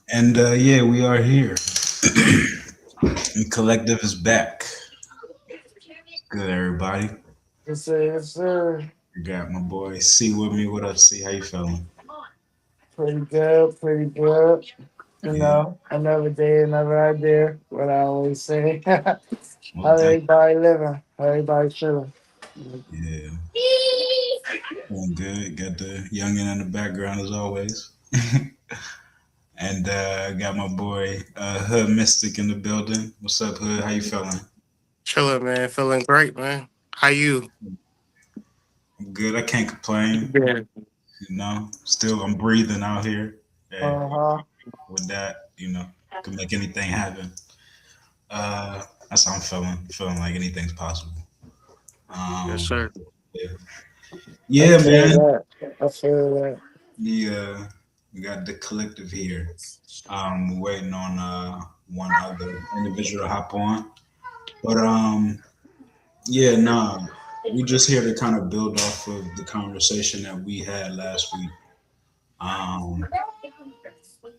And yeah, we are here. The collective is back. Good, everybody. Yes, sir. Yes, sir. You got my boy C with me. What up, C? How you feeling? Pretty good. Pretty good. Yeah, Another day, another idea. What I always say. How well, everybody living? How everybody feeling? yeah, feeling good. Got the youngin in the background as always. And got my boy Hood Mystic in the building. What's up, Hood? How you feeling? Chilling, man. Feeling great, man. How you? I'm good. I can't complain. Yeah. Still I'm breathing out here. Hey, Uh huh. with that, can make anything happen. That's how I'm feeling. Feeling like anything's possible. Yes, Um, sir. yeah, I yeah, feel man. that. I feel that. We got the collective here. We're waiting on one other individual to hop on, but yeah, nah. We just here to kind of build off of the conversation that we had last week. Um,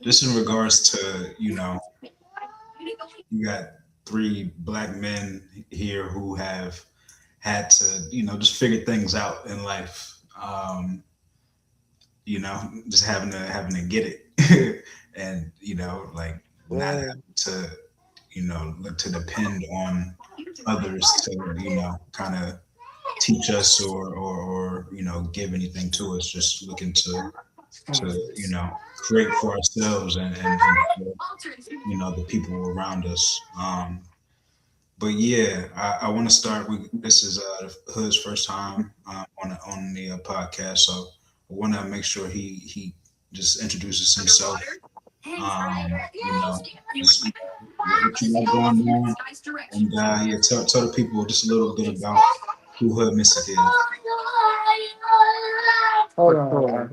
just in regards to you got three black men here who have had to just figure things out in life. Just having to get it, and like not Yeah. having to look to depend on others to kind of teach us or give anything to us. Just looking to create for ourselves and for, the people around us. But yeah, I want to start with this is Hood's first time on the podcast, so I want to make sure he just introduces himself. Just what you got going on, and yeah, tell the people just a little bit about who Hood Mystic is. Hold For on. sure.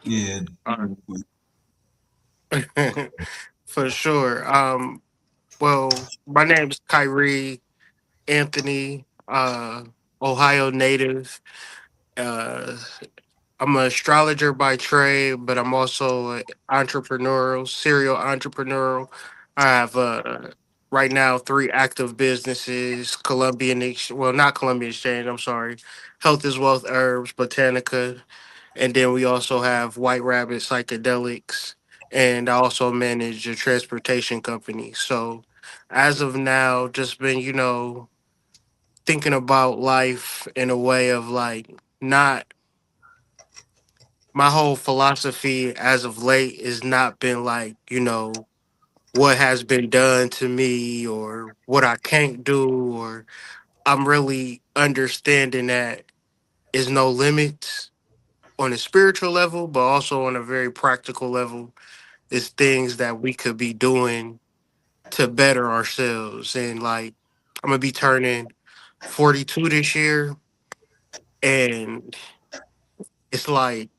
Yeah, Um, for sure. Well, my name is Kyrie Anthony, Ohio native. Uh, I'm an astrologer by trade, but I'm also an entrepreneurial, serial entrepreneurial. I have right now three active businesses: well, not Columbian Exchange. I'm sorry, Health is Wealth Herbs, Botanica, and then we also have White Rabbit Psychedelics, and I also manage a transportation company. So, as of now, just been thinking about life in a way of like not my whole philosophy as of late has not been like, what has been done to me or what I can't do, or I'm really understanding that is no limits on a spiritual level, but also on a very practical level is things that we could be doing to better ourselves. And like, I'm gonna be turning 42 this year, and it's like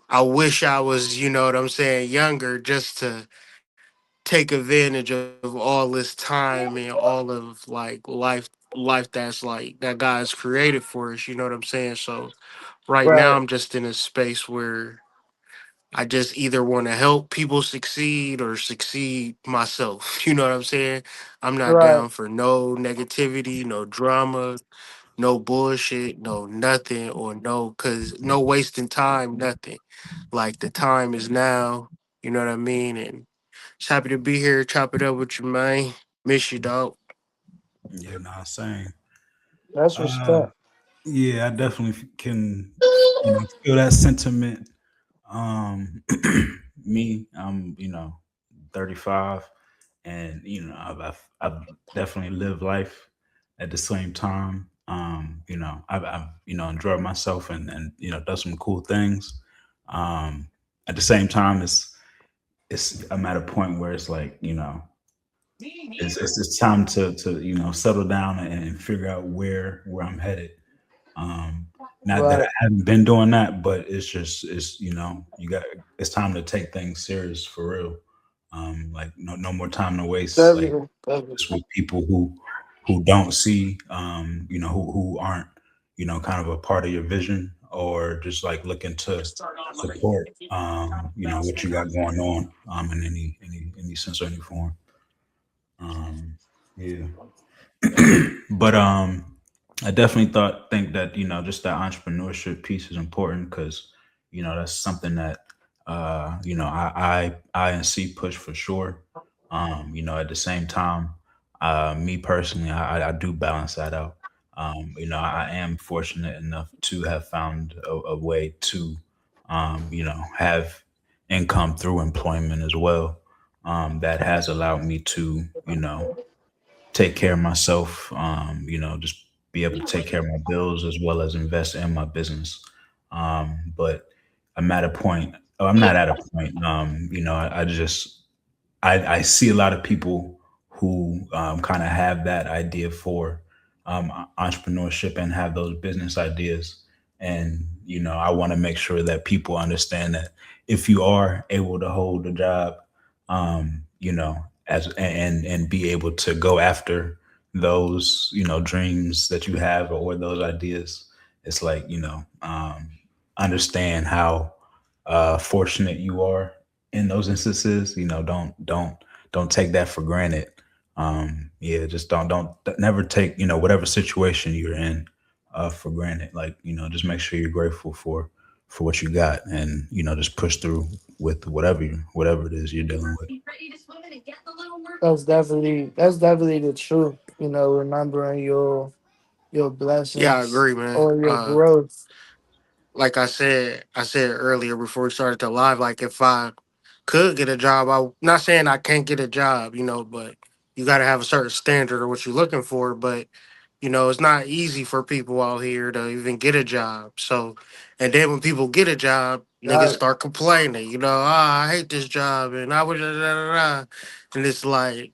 I wish I was, you know what I'm saying, younger just to take advantage of all this time and all of like life that's like that God's created for us, you know what I'm saying? So right now Right. I'm just in a space where I just either want to help people succeed or succeed myself. You know what I'm saying? I'm not Right. down for no negativity, no drama, no bullshit, no nothing, or no, cause no wasting time, nothing. Like the time is now. You know what I mean? And just happy to be here, chop it up with you, man. Miss you, dog. yeah, not saying. That's what's Uh, up. yeah, I definitely can feel that sentiment. Um, me, I'm 35, and I've definitely lived life at the same time. I've enjoyed myself and done some cool things. Um, at the same time, it's I'm at a point where it's like it's time to settle down and figure out where I'm headed. Um, Not that I Right. haven't been doing that, but it's it's time to take things serious for real. Like no more time to waste. Like Definitely. Definitely. just with people who don't see who aren't kind of a part of your vision. or just like looking to support, what you got going on, in any sense or any form. Um, yeah. But I definitely think that just that entrepreneurship piece is important because that's something that I and C push for sure. At the same time, me personally, I do balance that out. I am fortunate enough to have found a way to have income through employment as well. That has allowed me to take care of myself, just be able to take care of my bills as well as invest in my business. But I'm at a point, oh, I'm not at a point, I just, I see a lot of people who kind of have that idea for entrepreneurship and have those business ideas. And, I want to make sure that people understand that if you are able to hold a job, as and be able to go after those, dreams that you have or those ideas, it's like, understand how fortunate you are in those instances. Don't take that for granted. Yeah, just don't never take whatever situation you're in for granted. Like just make sure you're grateful for what you got, and just push through with whatever it is you're dealing with. That's definitely the truth. Remembering your Yeah, I blessings agree, man. or your growth. Like I said earlier before we started the live, like if I could get a job, I not saying I can't get a job, but you got to have a certain standard of what you're looking for. But it's not easy for people out here to even get a job. So, and then when people get a job, niggas Right, start complaining. I hate this job, and I would, da, da, da, da. And it's like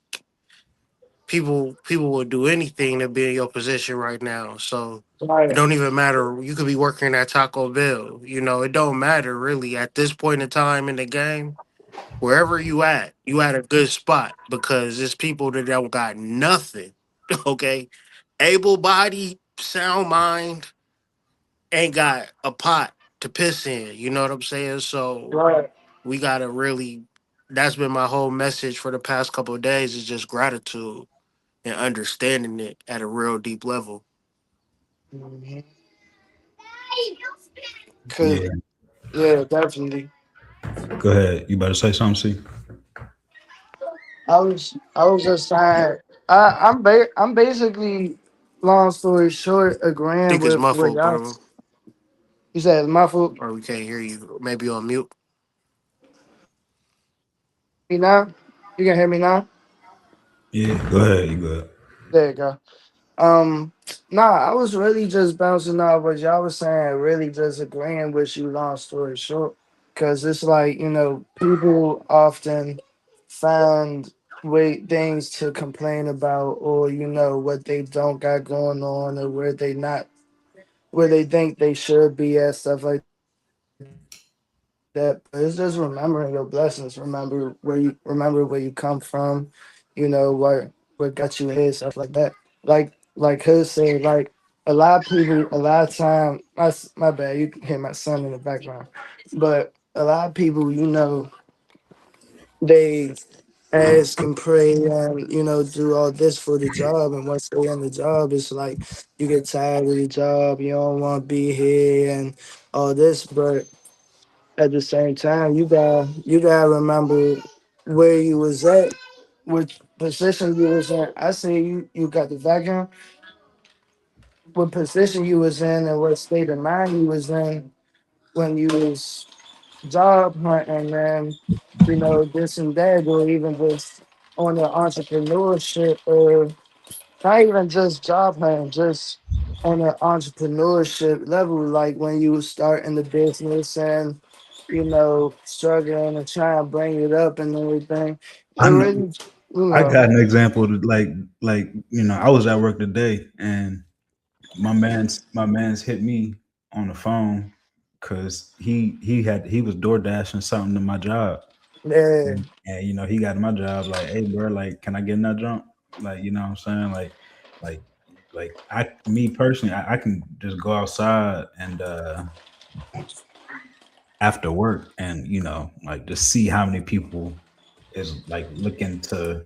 people would do anything to be in your position right now. So it right, don't even matter. You could be working at Taco Bell. It don't matter really at this point in time in the game. Wherever you at a good spot because it's people that don't got nothing. Okay, able body, sound mind, ain't got a pot to piss in. You know what I'm saying? So right. we gotta really. That's been my whole message for the past couple of days is just gratitude and understanding it at a real deep level. hmm Yeah, Cause yeah, definitely. go ahead. You about to say something, C? I was just saying. I'm basically, long story short, agreeing Think it's with what muffled, y'all. bro, You said muffled. or we can't hear you. Maybe on mute. Me now. You can hear me now. Yeah, go ahead. You good? There you go. Um, nah, I was really just bouncing off what y'all was saying, really just agreeing with you, long story short. Because it's like, people often find things to complain about, or, what they don't got going on, or where they think they should be at, stuff like that. But it's just remembering your blessings. Remember where you come from, what got you here, stuff like that. Like her said, like a lot of people, a lot of time. My bad. You can hear my son in the background, but a lot of people, they ask and pray and do all this for the job, and once they're in the job, it's like you get tired of the job, you don't want to be here and all this, but at the same time, you gotta remember where you was at, which position you was in. I say you got the vacuum. What position you was in and what state of mind you was in when you was job hunting and this and that, or even just on the entrepreneurship, or not even just job hunting, just on the entrepreneurship level, like when you was starting the business and struggling and trying to bring it up and everything. It I know. really, I got an example. I was at work today, and my man's hit me on the phone because he was door dashing something to my job, yeah, and he got my job like, hey bro, like, can I get in that jump? Like, you know what I'm saying? Like like me personally, I can just go outside and after work and like just see how many people is like looking to.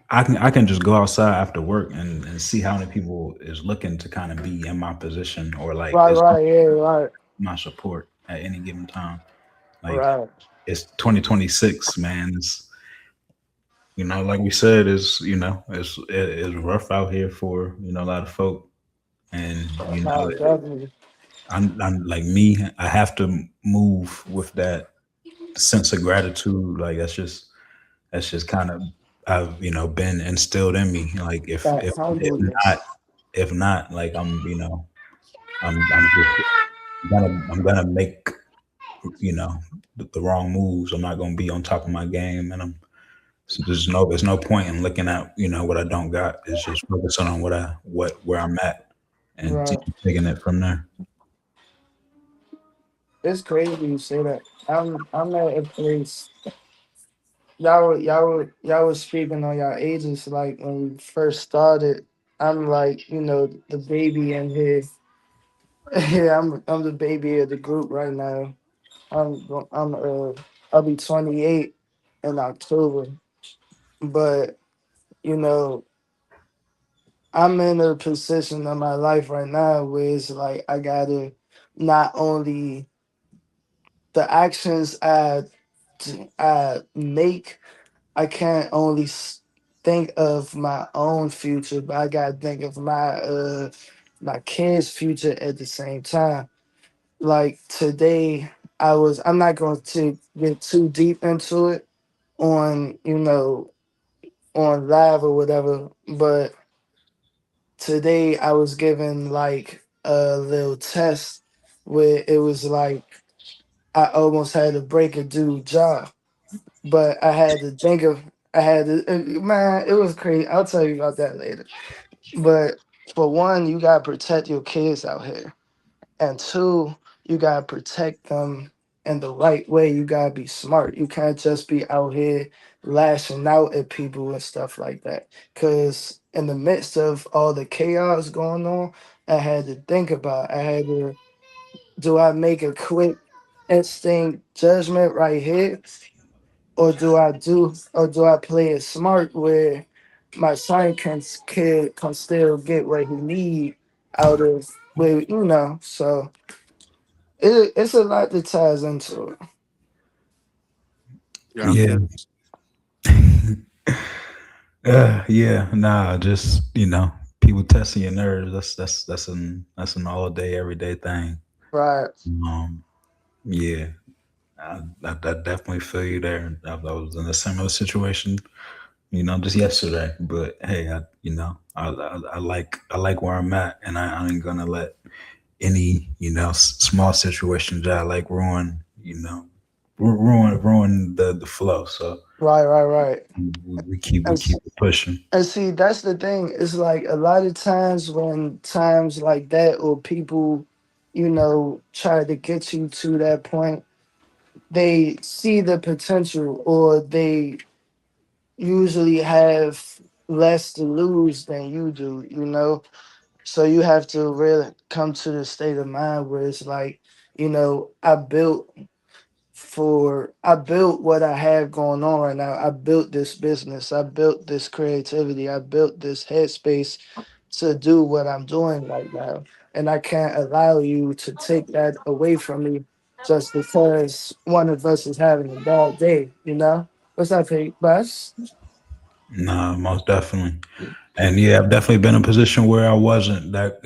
I can just go outside after work and see how many people is looking to kind of be in my position or like Right, is right, yeah, right, my support at any given time. Like right. it's 2026, man. It's like we said, it's rough out here for a lot of folk, and Nah, definitely. I'm like me. I have to move with that sense of gratitude. Like that's just kind of I've been instilled in me. Like if That if if not humbleness. if not like I'm just I'm gonna make the wrong moves. I'm not gonna be on top of my game, and so there's no point in looking at what I don't got. It's just focusing on where I'm at and Right. taking it from there. It's crazy you say that. I'm at a place. Y'all was speaking on y'all ages like when we first started. I'm like, the baby in here. Yeah, I'm the baby of the group right now. I'll be 28 in October. But, you know, I'm in a position in my life right now where it's like I gotta not only the actions I make, I can't only think of my own future, but I gotta think of my kids' future at the same time. Like today, I'm not going to get too deep into it on on live or whatever, but today I was given like a little test where it was like I almost had to break a dude jaw, but I had to think of I had to man, it was crazy. I'll tell you about that later. But for one, you gotta protect your kids out here, and two, you gotta protect them in the right way. You gotta be smart. You can't just be out here lashing out at people and stuff like that. Cause in the midst of all the chaos going on, I had to think about. I had to do I make a quick instinct judgment right here, or do I play it smart where my son can still get what he need out of where so it's a lot that ties into it. Yeah. Yeah, yeah. Nah, just people testing your nerves. That's an all day, everyday thing. Right, Um, yeah, I definitely feel you there. I was in a similar situation, just yesterday. But hey, I like where I'm at, and I ain't gonna let any small situations that I like ruin the flow. So right, right, right. we keep it pushing. And see, that's the thing. It's like a lot of times when times like that or people, try to get you to that point, they see the potential or they usually have less to lose than you do. So you have to really come to the state of mind where it's like, I built what I have going on right now. I built this business. I built this creativity. I built this headspace to do what I'm doing right now. And I can't allow you to take that away from me just because one of us is having a bad day. What's up, Pete? Bus? Nah, most definitely. And yeah, I've definitely been in a position where I wasn't that,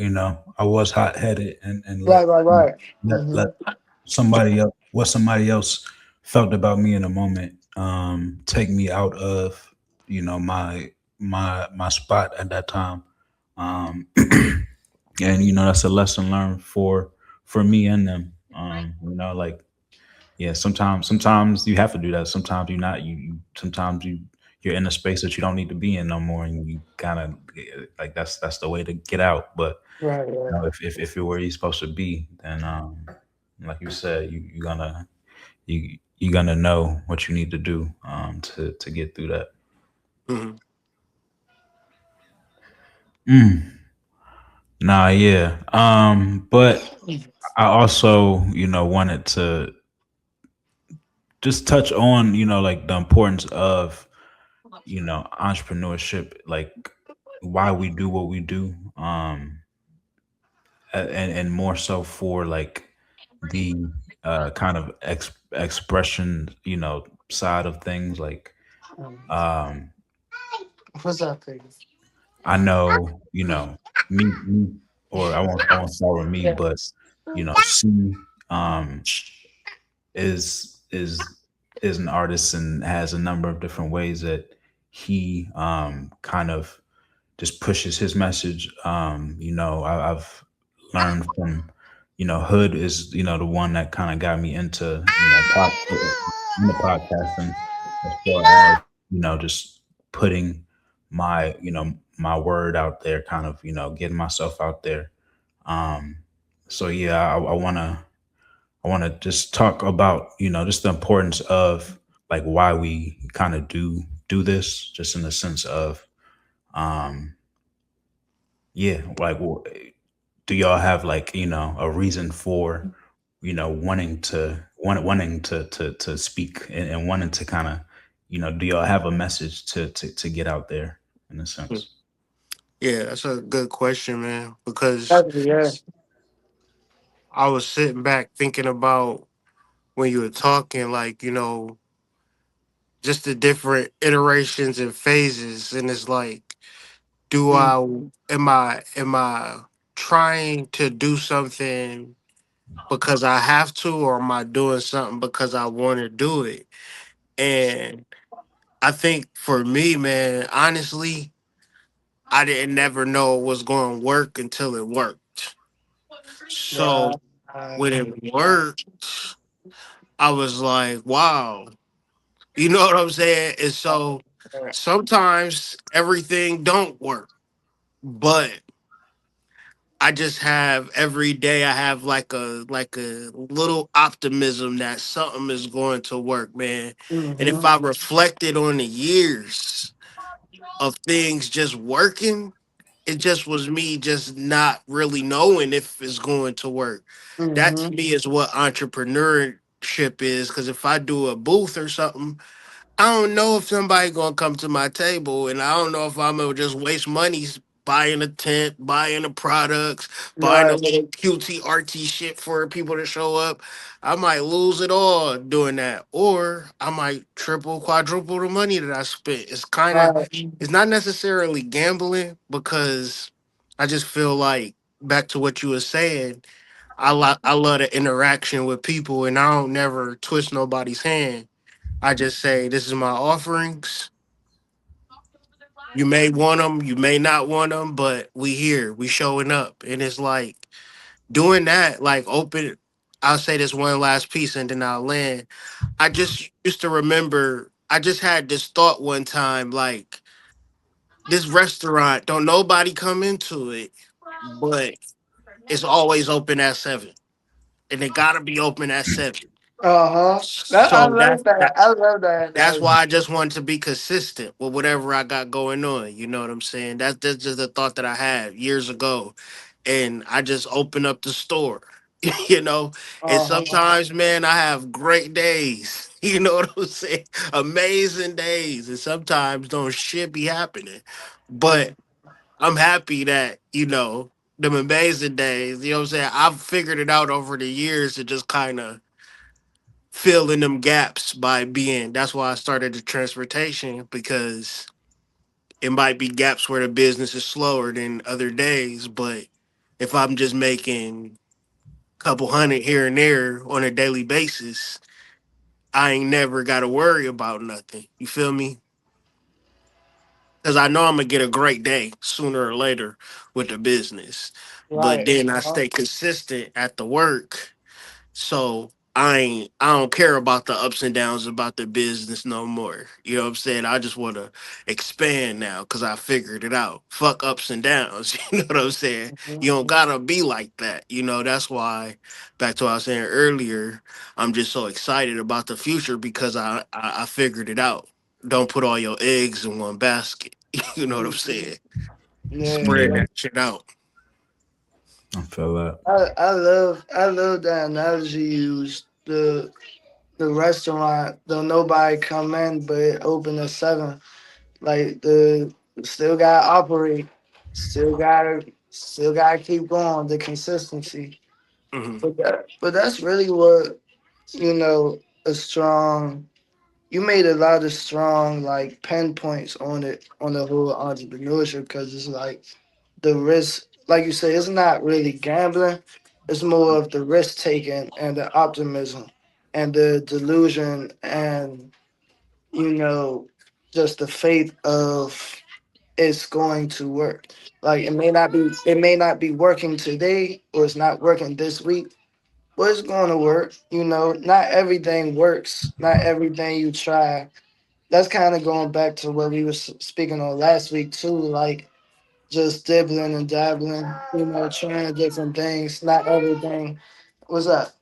I was hot headed and Right, right, right. let somebody else felt about me in a moment take me out of my spot at that time. Um and that's a lesson learned for me and them. Like yeah, sometimes you have to do that. Sometimes you're not sometimes you're in a space that you don't need to be in no more, and you kind of like that's the way to get out. But Right, right. if you're where you're supposed to be, then like you said, you're gonna know what you need to do to get through that. Mhm. Mm, nah, yeah. But I also, wanted to just touch on, like the importance of, entrepreneurship, like why we do what we do. And more so for like the kind of expression, side of things. Like, um, What's up, baby? I know, me, or I won't start with me, but Yes. C, um, is an artist and has a number of different ways that he kind of just pushes his message. I've learned from, Hood is, the one that kind of got me into, into podcasting as far as, just putting my word out there, kind of, getting myself out there. Um, so yeah, I want to just talk about, just the importance of like why we kind of do this, just in the sense of, um, yeah, like, do y'all have like, a reason for, wanting to speak, and wanting to kind of, do y'all have a message to get out there in a sense? Yeah, that's a good question, man. Because Exactly, yeah. I was sitting back thinking about when you were talking, like, just the different iterations and phases. And it's like, do Mm, I, am I trying to do something because I have to, or am I doing something because I want to do it? And I think for me, man, honestly, I didn't never know it was going to work until it worked. So right. when it worked, I was like, wow. You know what I'm saying? And so sometimes everything don't work, but I just have every day I have like a little optimism that something is going to work, man. And if Mm-hmm. I reflected on the years of things just working, it just was me just not really knowing if it's going to work. That to Mm-hmm. me is what entrepreneurship is. Because if I do a booth or something, I don't know if somebody gonna come to my table, and I don't know if I'm gonna just waste money buying a tent, buying the products, buying a Right. little cutesy artsy shit for people to show up. I might lose it all doing that, or I might triple, quadruple the money that I spent. It's kind of, Right. it's not necessarily gambling because I just feel like back to what you were saying. I love the interaction with people, and I don't never twist nobody's hand. I just say, this is my offerings. You may want them, you may not want them, but we here, we showing up. And it's like doing that, like open. I'll say this one last piece and then I'll land. I just used to remember, I just had this thought one time, like this restaurant, don't nobody come into it, but it's always open at 7. And it gotta be open at 7. Uh-huh. I So love that. I love that that's analogy. why I just wanted to be consistent with whatever I got going on. You know what I'm saying? That's just a thought that I had years ago. And I just opened up the store, you know? And Uh-huh. sometimes, man, I have great days. You know what I'm saying? Amazing days. And sometimes don't shit be happening. But Mm. I'm happy that, them amazing days, you know what I'm saying? I've figured it out over the years to just kind of fill in them gaps by being. That's why I started the transportation because it might be gaps where the business is slower than other days, but if I'm just making a couple hundred here and there on a daily basis, I ain't never got to worry about nothing. You feel me? Because I know I'm gonna get a great day sooner or later with the business, but Right. then I Uh-huh. stay consistent at the work. So I don't care about the ups and downs about the business no more. You know what I'm saying? I just want to expand now because I figured it out. Fuck ups and downs. You know what I'm saying? You don't gotta be like that. That's why back to what I was saying earlier, I'm just so excited about the future because I figured it out. Don't put all your eggs in one basket. You know what I'm Mhm. saying? Yeah, spread Yeah, that shit out. I feel that. I love that analogy you used. The restaurant, don't nobody come in, but it open at 7. Like the still gotta operate, still gotta keep going. The consistency, Hmm. but that's really what you know. A strong. You made a lot of strong like pinpoints on it on the whole entrepreneurship because it's like the risk, like you say, it's not really gambling. It's more of the risk taking and the optimism and the delusion and you know just the faith of it's going to work. Like it may not be working today or it's not working this week, but it's going to work. Not everything works. Not everything you try. That's kind of going back to what we were speaking on last week too. Like just dibbling and dabbling, trying different things. Not everything. What's up?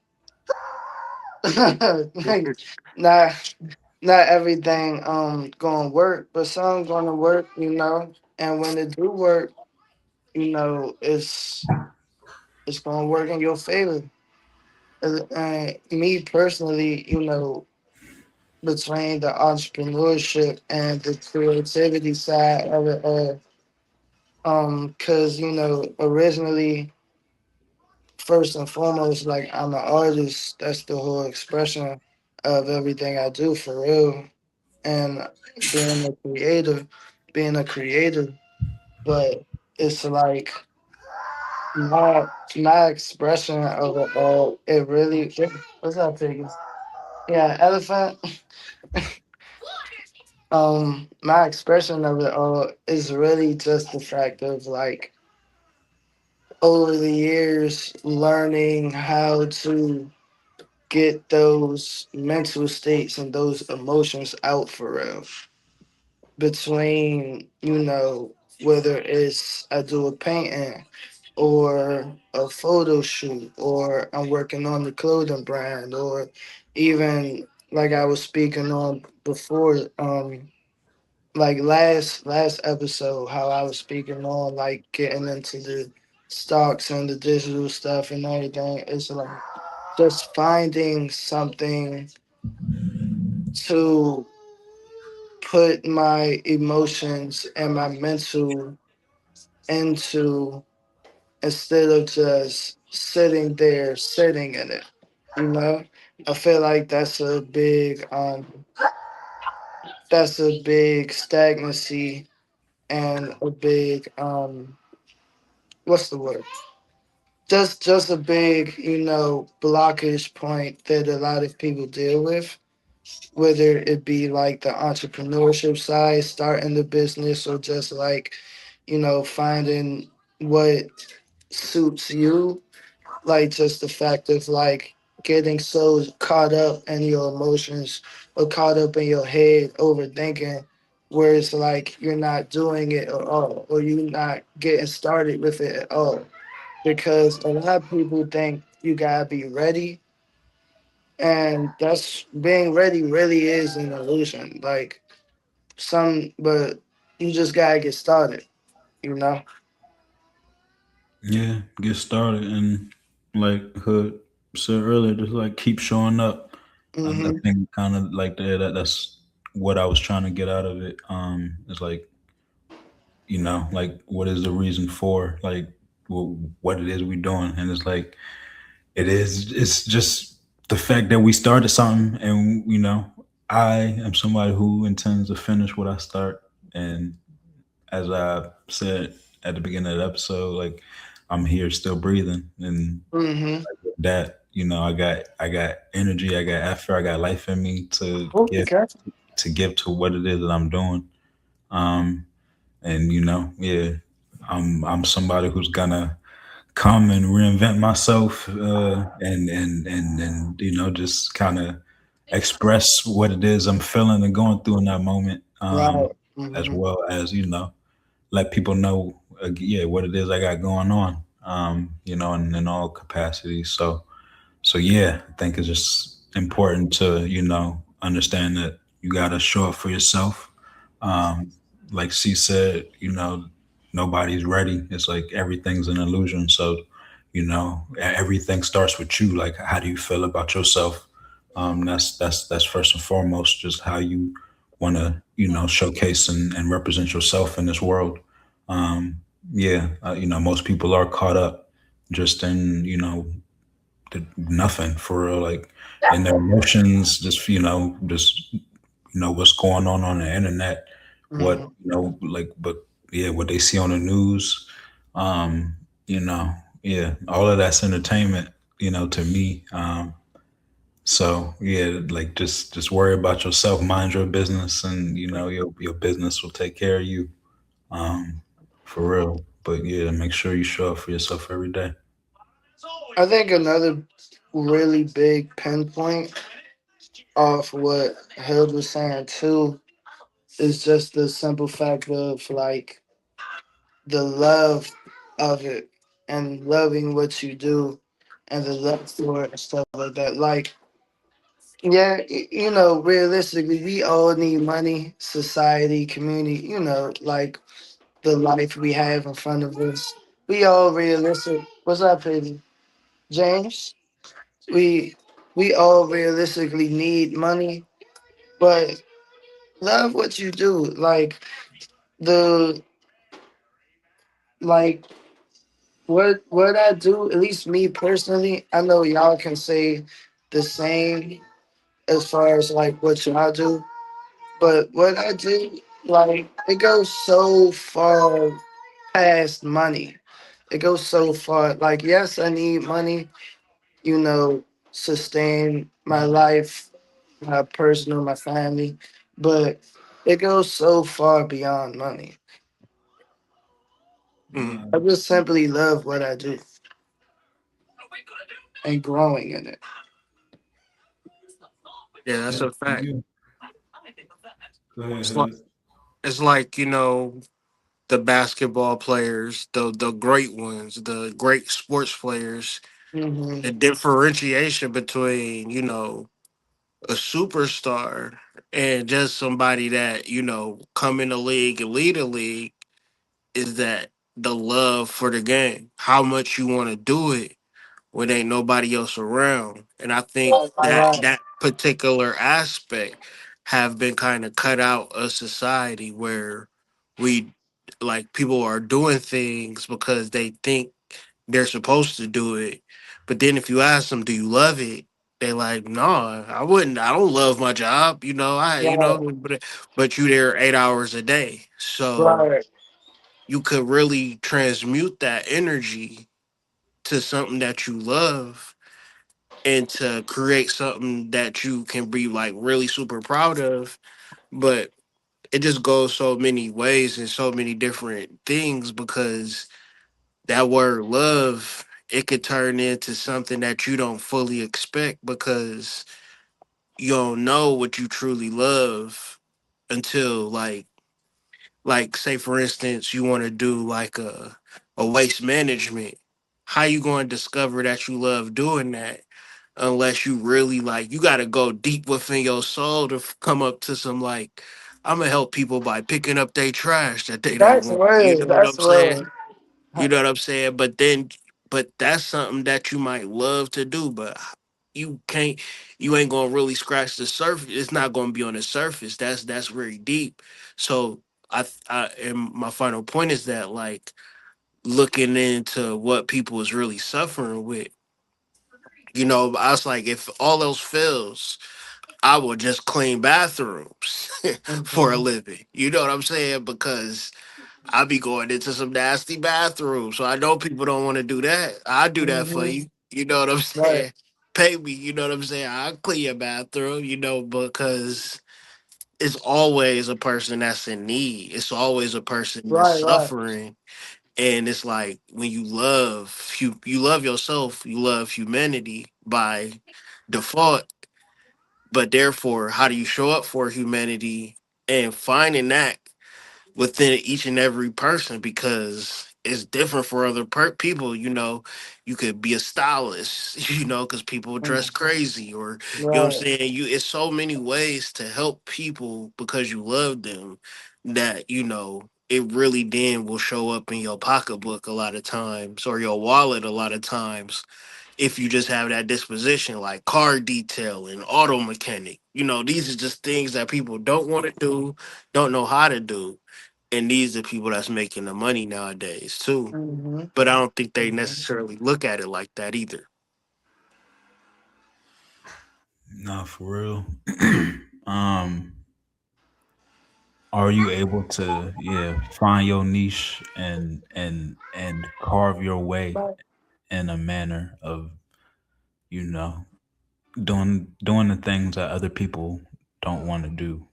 Like, not not everything gonna work, but some gonna work, And when it do work, it's gonna work in your favor. And me personally, between the entrepreneurship and the creativity side of it all, cause originally first and foremost, like I'm an artist. That's the whole expression of everything I do for real. And being a creator, being a creator. But it's like my expression of it all. It really. What's up, Piggy? Yeah, elephant. My expression of it all is really just the fact of like over the years learning how to get those mental states and those emotions out for real. Between, whether it's I do a painting or a photo shoot or I'm working on the clothing brand or even like I was speaking on before, like last episode, how I was speaking on like getting into the stocks and the digital stuff and everything. It's like just finding something to put my emotions and my mental into instead of just sitting there sitting in it. You know? I feel like that's a big stagnancy and a big what's the word? Just a big, blockage point that a lot of people deal with, whether it be like the entrepreneurship side, starting the business, or just like, finding what suits you. Like just the fact of like getting so caught up in your emotions or caught up in your head overthinking where it's like you're not doing it at all or you're not getting started with it at all because a lot of people think you gotta be ready, and that's being ready really is an illusion. Like but you just gotta get started, you know. Yeah, get started and like Hood said earlier, just like keep showing up. I Mm-hmm. think kind of like that's what I was trying to get out of it. It's like like what is the reason for like what it is we doing, and it's like it's just the fact that we started something, and I am somebody who intends to finish what I start, and as I said at the beginning of the episode, like I'm here still breathing, and Mm-hmm. that I got energy, I got effort, I got life in me to give Okay. to what it is that I'm doing. Um, and yeah, I'm somebody who's gonna come and reinvent myself, and just kind of express what it is I'm feeling and going through in that moment, Right. as Mm-hmm. well as let people know, yeah, what it is I got going on, in all capacities. So yeah, I think it's just important to understand that you gotta show up for yourself. Um, like C said, nobody's ready. It's like everything's an illusion. So, everything starts with you. Like, how do you feel about yourself? That's first and foremost, just how you want to, showcase and represent yourself in this world. Um, yeah, most people are caught up just in, nothing for real, like in their emotions, just what's going on the internet, what Mhm. like, but yeah, what they see on the news, um, you know, yeah, all of that's entertainment, to me. So yeah, like just worry about yourself, mind your business, and your business will take care of you, um, for real. But yeah, make sure you show up for yourself every day. I think another really big pinpoint off what Hill was saying too is just the simple fact of like the love of it and loving what you do and the love for it and stuff like that. Like, yeah, realistically, we all need money, society, community, like the life we have in front of us. We all realistic. What's up, baby? James? We we all realistically need money, but love what you do. The like what I do, at least me personally, I know y'all can say the same as far as like what y'all do, but what I do, like it goes so far past money. It goes so far. Like, yes, I need money, sustain my life, my personal, my family, but it goes so far beyond money. Mm. I just simply love what I do and growing in it. Yeah, that's Yeah, a fact. yeah. Go ahead, It's like Hood. it's like the basketball players, the great ones, the great sports players. Hmm. The differentiation between a superstar and just somebody that come in the league and lead a league is that the love for the game, how much you want to do it when ain't nobody else around. And I think Right, right, that right. that particular aspect have been kind of cut out of society where we like people are doing things because they think they're supposed to do it. But then if you ask them, do you love it? They like, no, I wouldn't. I don't love my job. Right, But you there 8 hours a day. So right. you could really transmute that energy to something that you love and to create something that you can be like really super proud of. But it just goes so many ways and so many different things because that word love, it could turn into something that you don't fully expect because you don't know what you truly love until like say for instance you want to do like a waste management. How you going to discover that you love doing that unless you really like you got to go deep within your soul to come up to some like I'm gonna help people by picking up their trash that they don't That's want. You real. know what That's I'm saying? real. You know what I'm saying? But that's something that you might love to do, but you can't, you ain't gonna really scratch the surface. It's not gonna be on the surface. That's very deep. So and my final point is that like looking into what people is really suffering with. I was like, if all else fails, I will just clean bathrooms for a Hmm. living. You know what I'm saying? Because I be going into some nasty bathrooms. So I know people don't want to do that. I do that for Hmm. you. You know what I'm Right, saying? Pay me, you know what I'm saying? I'll clean your bathroom, because it's always a person that's in need. It's always a person that's right, right. suffering. And it's like when you love yourself, you love humanity by default. But therefore, how do you show up for humanity and finding that within each and every person because it's different for other people. You could be a stylist, because people dress Mhm. crazy, or what I'm Right. saying. It's so many ways to help people because you love them that it really then will show up in your pocketbook a lot of times or your wallet a lot of times if you just have that disposition, like car detailing, auto mechanic. These are just things that people don't want to do, don't know how to do. And these are people that's making the money nowadays too. Mm-hmm. But I don't think they necessarily look at it like that either. No, for real. um, are you able to, yeah, find your niche and carve your way But in a manner of, you know, doing the things that other people don't want to do?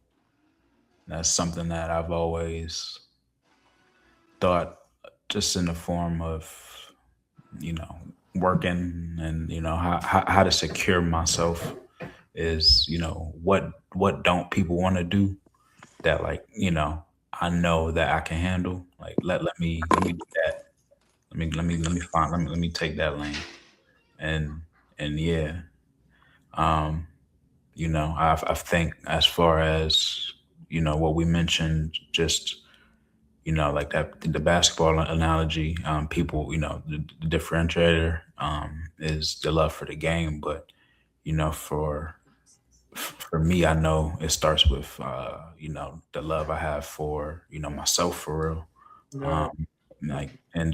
That's something that I've always thought, just in the form of, you know, working and, how to secure myself is, what don't people want to do that, like, I know that I can handle. Like, let me do that. Let me take that lane. And yeah, um, I think, as far as, what we mentioned, just, like that, the basketball analogy, people, the differentiator, is the love for the game. But, for me, I know it starts with, the love I have for, myself, for real. right, Um, like, and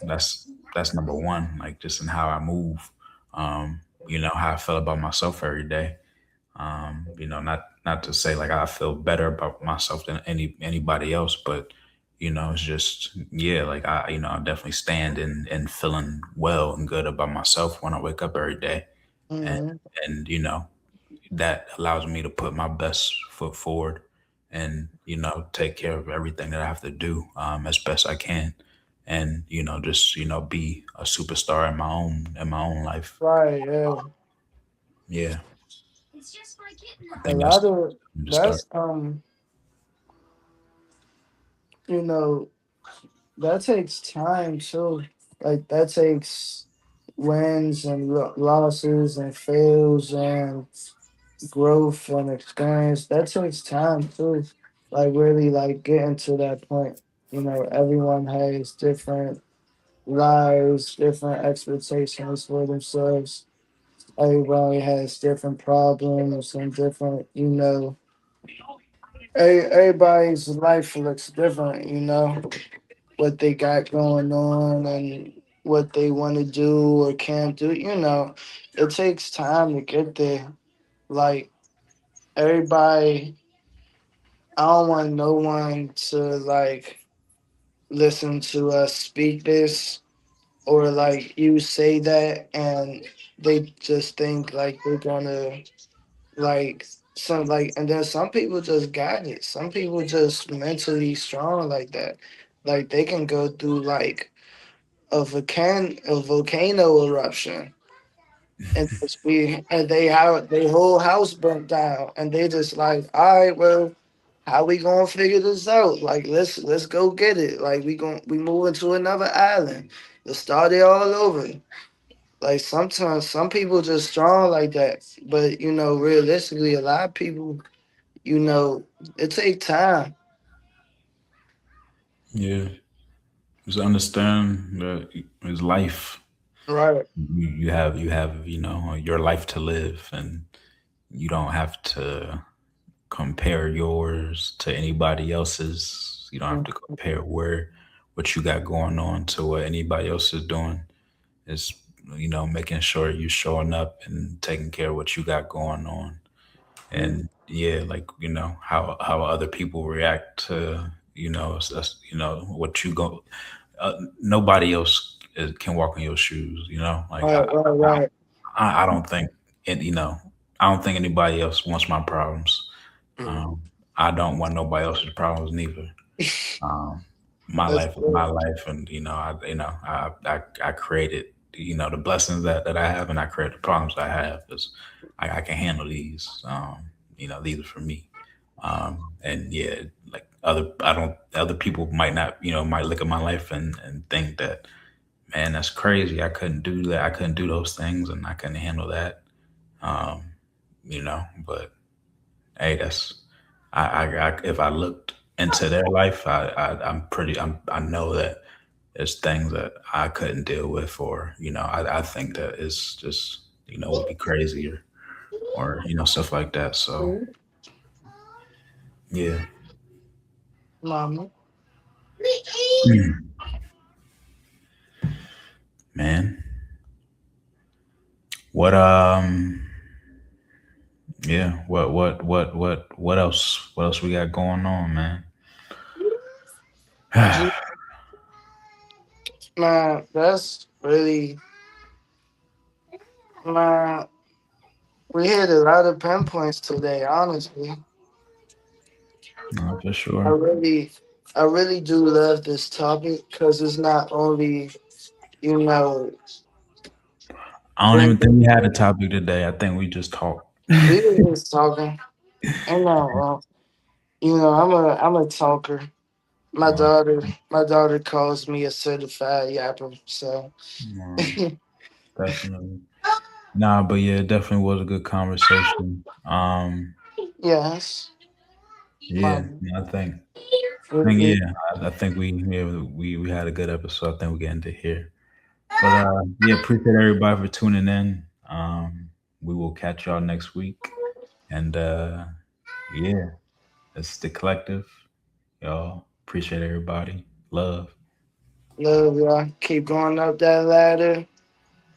that's number one. Like, just in how I move, how I feel about myself every day. Not to say like I feel better about myself than anybody else, but, it's just, yeah, like, I definitely stand in feeling well and good about myself when I wake up every day. and mm-hmm. and that allows me to put my best foot forward and, take care of everything that I have to do, as best I can, and, just, be a superstar in my own life. Right, yeah. Yeah, I A think that's lot of the start. that's you know, that takes time too. Like that takes wins and losses and fails and growth and experience. That takes time too. Like really like getting to that point. Everyone has different lives, different expectations for themselves. Everybody has different problems and different, everybody's life looks different, what they got going on and what they want to do or can't do. It takes time to get there. Like everybody, I don't want no one to like listen to us speak this or like you say that and they just think like they're gonna like and then some people just got it. Some people just mentally strong like that. Like they can go through like a volcano eruption and just be and they have their whole house burnt down and they just like, all right, well, how we gonna figure this out? Like let's go get it. Like we moving to another island. Let's start it all over. Like sometimes some people just strong like that. But realistically a lot of people, you know, it take time. Yeah, just understand that it's life. Right. You have your life to live, and you don't have to compare yours to anybody else's. You don't have to compare what you got going on to what anybody else is doing. It's, making sure you're showing up and taking care of what you got going on. Mm-hmm. And yeah, like, how other people react to, what you go. Nobody else can walk in your shoes. Like, Right, right, right. I don't think it. I don't think anybody else wants my problems. Mm. Um, I don't want nobody else's problems neither. Um, my That's life is my good. life, and, I created, the blessings that I have, and I create the problems I have, because I can handle these. These are for me. And yeah, like, other people might not, might look at my life and think that, man, that's crazy. I couldn't do that. I couldn't do those things, and I couldn't handle that. But hey, if I looked, into their life, I know that there's things that I couldn't deal with, or I think that it's just would be crazy, or stuff like that. So yeah. Mama. Hmm. Man, what yeah, what else we got going on, man? Gee, man, that's really, man, we hit a lot of pinpoints today, honestly. No, for I sure. really, I really do love this topic because it's not only, you know, I don't even think we had a information. topic today. I think we just talked. We were just talking. And I'm a talker. My Uh, daughter, my daughter calls me a certified yapper. So, um, Definitely. Nah, but yeah, it definitely was a good conversation. yes, Yeah, mom. I think, We, yeah, I think we had a good episode. I think we're getting to here. But yeah, appreciate everybody for tuning in. We will catch y'all next week. And yeah, it's the collective. Y'all appreciate everybody. Love love y'all. Keep going up that ladder.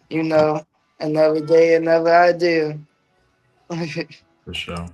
You know, another day, another idea. for sure.